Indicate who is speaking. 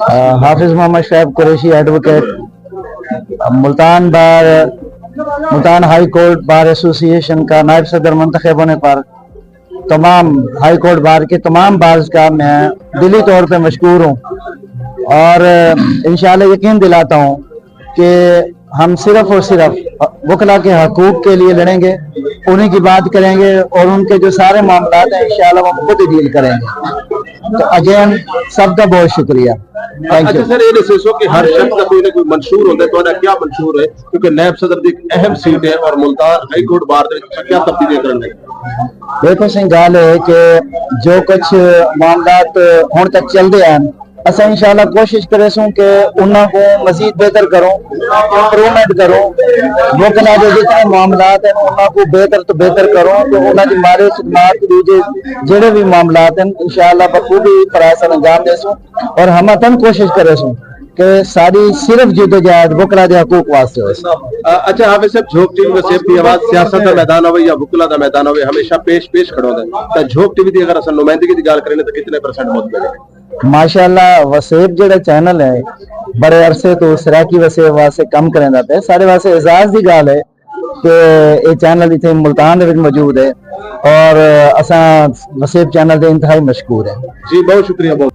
Speaker 1: हाफिज Mohammad Shoaib Qureshi advocate, Multan high court bar association का नायब सदर मुंतखब होने पर तमाम हाई कोर्ट बार के तमाम बार्स का मैं दिली तौर पे मशकूर हूँ और इंशाअल्लाह यकीन दिलाता हूँ कि हम सिर्फ और सिर्फ वकला के हकूक के लिए लड़ेंगे, उन्हीं की बात करेंगे और उनके जो सारे मामलात हैं इंशाअल्लाह हम खुद ही डील करेंगे। तो अगेन सबका बहुत शुक्रिया।
Speaker 2: अच्छा सर, ये दसो कि हर शख्स का कोई ना कोई मंशूर होता है, तो क्या मंशूर है क्योंकि नायब सदर की एक अहम सीट है और मुल्तान हाई कोर्ट बार क्या तब्दीली करने?
Speaker 1: देखो सिंह गाल है कि जो कुछ मामलात हुण तक चलते हैं असा इंशाअल्लाह कोशिश करे सूं कि उन्हां को मजीद बेहतर करूं, इंप्रूवमेंट करूं, वकला के जितने मामलात हैं उन्हां को बेहतर तो बेहतर करूं, तो उन्हां की मारे खिदमात दूजे जेड़े भी मामलात हैं इंशाअल्लाह बखूबी फरासन अंजाम दे सूं और हम तन कोशिश करे सूं कि सारी सिर्फ जिदोजहद वकला के हकूक वास्ते हो।
Speaker 2: अच्छा हाफिज साहब, झोंक टीवी वसेब की आवाज सियासत का मैदान हो या वकला का मैदान हो हमेशा पेश खड़ो है, तो झोंक टीवी की अगर असल नुमाइंदगी की गल करें तो कितने % मौत मिले?
Speaker 1: माशाअल्लाह वसेब जेड़ा चैनल है बड़े अरसे तो सराकी वसेब वास्ते कम करें जाते हैं, सारे वास्ते एजाज की गल है कि ये चैनल इतने मुल्तान में मौजूद है और असा वसेब चैनल के इंतहाई मशहूर है।
Speaker 2: जी बहुत शुक्रिया। बहुत